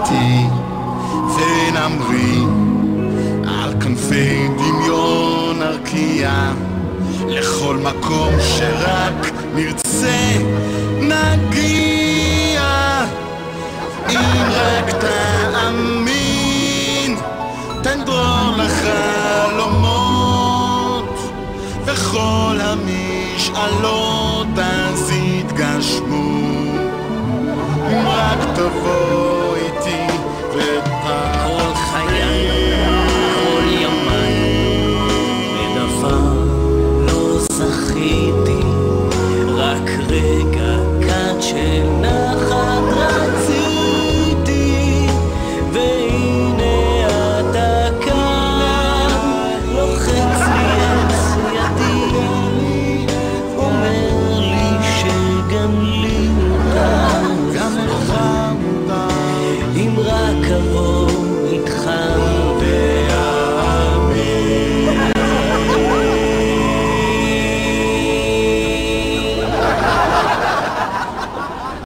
איתי ונמריא על כנפי דמיון נרקיע לכל מקום שרק נרצה נגיע. אם רק תאמין תן דרור לחלומות וכל המשאלות אז יתגשמו. אם רק תבוא